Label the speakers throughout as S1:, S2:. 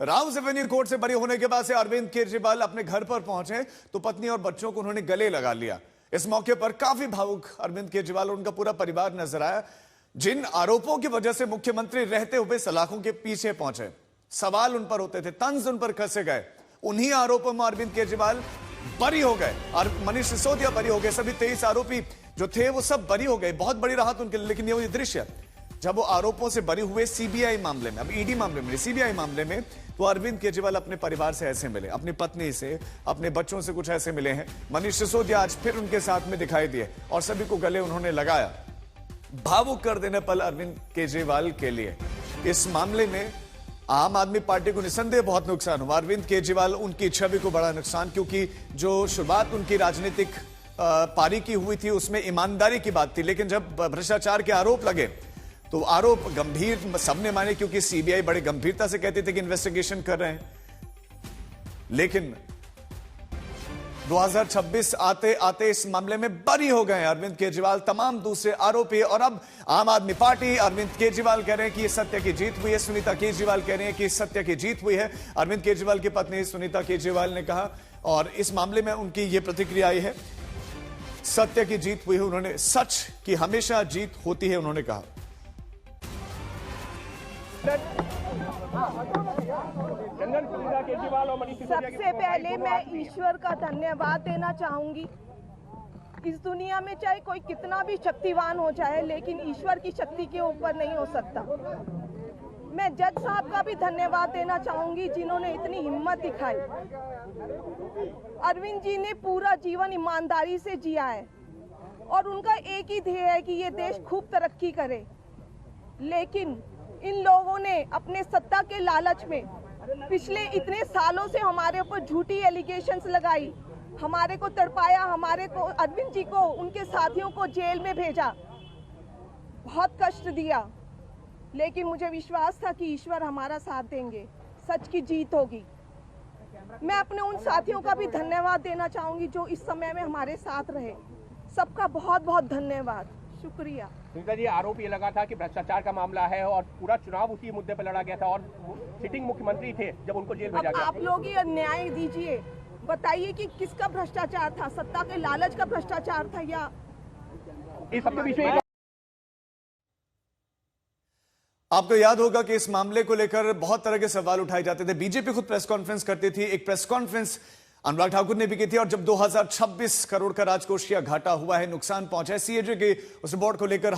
S1: Rouse Avenue court से बरी होने के बाद से अरविंद केजरीवाल अपने घर पर पहुंचे तो पत्नी और बच्चों को उन्होंने गले लगा लिया। इस मौके पर काफी भावुक अरविंद केजरीवाल और उनका पूरा परिवार नजर आया, जिन आरोपों की वजह से मुख्यमंत्री रहते हुए सलाखों के पीछे पहुंचे। सवाल उन पर होते थे, तंज उन पर कसे गए। उन्हीं आरोपों में अरविंद केजरीवाल बरी हो गए और मनीष सिसोदिया बरी हो गए। सभी 23 आरोपी जो थे वो सब बरी हो गए। बहुत बड़ी राहत उनके लिए। लेकिन ये दृश्य जब वो आरोपों से बरी हुए सीबीआई मामले में, अब ईडी मामले में, सीबीआई मामले में, तो अरविंद केजरीवाल अपने परिवार से ऐसे मिले, अपनी पत्नी से, अपने बच्चों से कुछ ऐसे मिले हैं। मनीष सिसोदिया आज फिर उनके साथ में दिखाई दिए और सभी को गले उन्होंने लगाया। भावुक कर देने पल अरविंद केजरीवाल के लिए। इस मामले में आम आदमी पार्टी को निसंदेह बहुत नुकसान हुआ। अरविंद केजरीवाल, उनकी छवि को बड़ा नुकसान, क्योंकि जो शुरुआत उनकी राजनीतिक पारी की हुई थी उसमें ईमानदारी की बात थी। लेकिन जब भ्रष्टाचार के आरोप लगे तो आरोप गंभीर सबने माने, क्योंकि सीबीआई बड़े गंभीरता से कहती थी कि इन्वेस्टिगेशन कर रहे हैं। लेकिन 2026 आते आते इस मामले में बरी हो गए अरविंद केजरीवाल, तमाम दूसरे आरोपी। और अब आम आदमी पार्टी, अरविंद केजरीवाल कह रहे हैं कि ये सत्य की जीत हुई है। सुनीता केजरीवाल कह रहे हैं कि सत्य की जीत हुई है। अरविंद केजरीवाल की पत्नी सुनीता केजरीवाल ने कहा, और इस मामले में उनकी ये प्रतिक्रिया आई है, सत्य की जीत हुई है। उन्होंने सच की हमेशा जीत होती है, उन्होंने कहा।
S2: सबसे पहले मैं ईश्वर का धन्यवाद देना चाहूंगी। इस दुनिया में चाहे कोई कितना भी शक्तिवान हो जाए, लेकिन ईश्वर की शक्ति के ऊपर नहीं हो सकता। मैं जज साहब का भी धन्यवाद देना चाहूंगी, जिन्होंने इतनी हिम्मत दिखाई। अरविंद जी ने पूरा जीवन ईमानदारी से जिया है और उनका एक ही ध्येय है कि ये देश खूब तरक्की करे। लेकिन इन लोगों ने अपने सत्ता के लालच में पिछले इतने सालों से हमारे ऊपर झूठी एलिगेशंस लगाई, हमारे को तड़पाया, हमारे को, अरविंद जी को, उनके साथियों को जेल में भेजा, बहुत कष्ट दिया। लेकिन मुझे विश्वास था कि ईश्वर हमारा साथ देंगे, सच की जीत होगी। मैं अपने उन साथियों का भी धन्यवाद देना चाहूंगी जो इस समय में हमारे साथ रहे। सबका बहुत बहुत धन्यवाद, शुक्रिया।
S3: सुनीता जी, आरोप ये लगा था कि भ्रष्टाचार का मामला है और पूरा चुनाव उसी मुद्दे पर लड़ा गया था और सिटिंग मुख्यमंत्री थे जब उनको जेल भेजा गया।
S2: आप लोग ही न्याय दीजिए, बताइए कि किसका भ्रष्टाचार था, सत्ता के लालच का भ्रष्टाचार था या
S3: इस सबके बीच में?
S1: आपको याद होगा कि इस मामले को लेकर बहुत तरह के सवाल उठाए जाते थे। बीजेपी खुद प्रेस कॉन्फ्रेंस करती थी, एक प्रेस कॉन्फ्रेंस अनुराग ठाकुर ने भी की थी। और जब 2026 करोड़ का राजकोषीय घाटा हुआ है, नुकसान पहुंचा है, सीएजी के उस रिपोर्ट को लेकर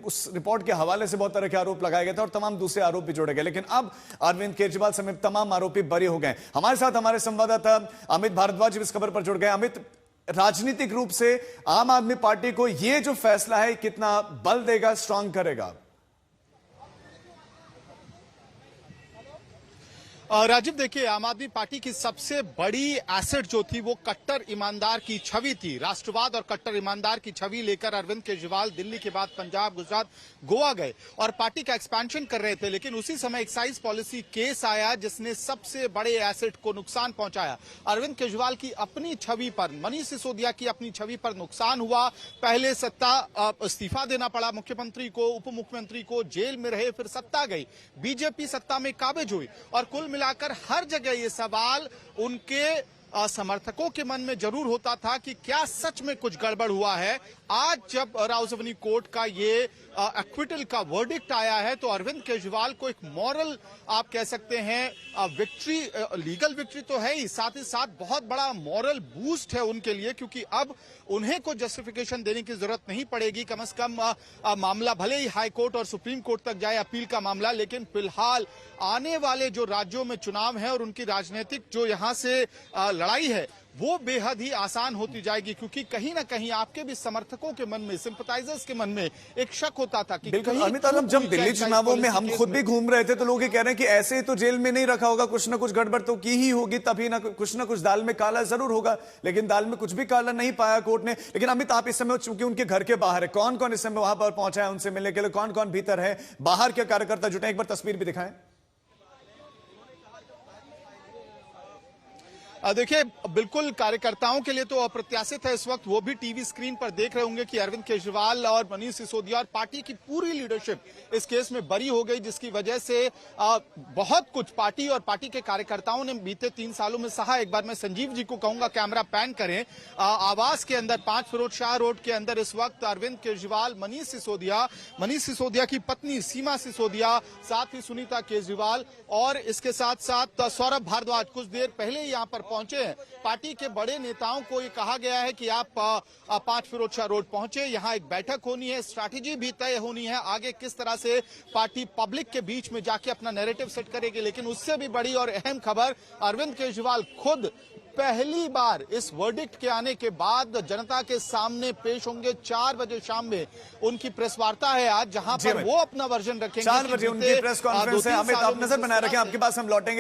S1: उस रिपोर्ट के हवाले से बहुत तरह के आरोप लगाए गए थे और तमाम दूसरे आरोप भी जोड़े गए। लेकिन अब अरविंद केजरीवाल समेत तमाम आरोपी बरी हो गए। हमारे साथ हमारे संवाददाता अमित भारद्वाज इस खबर पर जुड़ गए। अमित, राजनीतिक रूप से आम आदमी पार्टी को यह जो फैसला है कितना बल देगा, स्ट्रांग करेगा?
S4: राजीव, देखिए, आम आदमी पार्टी की सबसे बड़ी एसेट जो थी वो कट्टर ईमानदार की छवि थी। राष्ट्रवाद और कट्टर ईमानदार की छवि लेकर अरविंद केजरीवाल दिल्ली के बाद पंजाब, गुजरात, गोवा गए और पार्टी का एक्सपेंशन कर रहे थे। लेकिन उसी समय एक्साइज पॉलिसी केस आया जिसने सबसे बड़े एसेट को नुकसान पहुंचाया। अरविंद केजरीवाल की अपनी छवि पर, मनीष सिसोदिया की अपनी छवि पर नुकसान हुआ। पहले सत्ता इस्तीफा देना पड़ा मुख्यमंत्री को, उप मुख्यमंत्री को, जेल में रहे, फिर सत्ता गई, बीजेपी सत्ता में काबिज हुई और कुल मिलाकर हर जगह ये सवाल उनके समर्थकों के मन में जरूर होता था कि क्या सच में कुछ गड़बड़ हुआ है। आज जब राउस एवेन्यू कोर्ट का ये एक्विटल का वर्डिक्ट आया है तो अरविंद केजरीवाल को एक मॉरल, आप कह सकते हैं, विक्ट्री, लीगल विक्ट्री तो है ही, साथ ही साथ बहुत बड़ा मॉरल बूस्ट है उनके लिए, क्योंकि अब उन्हें कोई जस्टिफिकेशन देने की जरूरत नहीं पड़ेगी। कम से कम मामला भले ही हाई कोर्ट और सुप्रीम कोर्ट तक जाए, अपील का मामला, लेकिन फिलहाल आने वाले जो राज्यों में चुनाव है और उनकी राजनीतिक जो यहां से लड़ाई है वो बेहद ही आसान होती जाएगी, क्योंकि कहीं ना कहीं आपके भी समर्थकों के मन में, सिंपथाइजर्स के मन में एक शक होता था कि
S1: बिल्कुल अमित आलम, जब दिल्ली चुनावों में हम खुद भी घूम रहे थे तो लोग ये कह रहे हैं कि ऐसे ही तो जेल में नहीं रखा होगा, कुछ ना कुछ गड़बड़ तो की ही होगी, तभी ना कुछ दाल में काला जरूर होगा। लेकिन दाल में कुछ भी काला नहीं पाया कोर्ट ने। लेकिन अमित, आप इस समय चूंकि उनके घर के बाहर है, कौन कौन इस समय वहां पर पहुंचा है उनसे मिलने के लिए, कौन कौन भीतर है, बाहर के कार्यकर्ता जुटे, एक बार तस्वीर भी दिखाएं।
S4: देखिए, बिल्कुल कार्यकर्ताओं के लिए तो अप्रत्याशित है। इस वक्त वो भी टीवी स्क्रीन पर देख रहे होंगे कि अरविंद केजरीवाल और मनीष सिसोदिया और पार्टी की पूरी लीडरशिप इस केस में बरी हो गई, जिसकी वजह से बहुत कुछ पार्टी और पार्टी के कार्यकर्ताओं ने बीते 3 सालों में सहा। एक बार मैं संजीव जी को कहूंगा कैमरा पैन करें। आवास के अंदर 5 फिरोज शाह रोड के अंदर इस वक्त अरविंद केजरीवाल, मनीष सिसोदिया की पत्नी सीमा सिसोदिया, साथ ही सुनीता केजरीवाल और इसके साथ साथ सौरभ भारद्वाज कुछ देर पहले यहाँ पर पहुंचे हैं। पार्टी के बड़े नेताओं को ये कहा गया है कि आप 5 फिरोज शाह रोड पहुंचे, यहाँ एक बैठक होनी है, स्ट्रैटेजी भी तय होनी है, आगे किस तरह से पार्टी पब्लिक के बीच में जाके अपना नैरेटिव सेट करेगी। लेकिन उससे भी बड़ी और अहम खबर, अरविंद केजरीवाल खुद पहली बार इस वर्डिक्ट के आने के बाद जनता के सामने पेश होंगे। 4 बजे शाम में उनकी प्रेस वार्ता है आज, जहां पर वो अपना वर्जन रखेंगे।
S1: 4 बजे उनकी प्रेस कॉन्फ्रेंस है। अमित, आप नजर बनाए रखें, आपके पास हम लौटेंगे।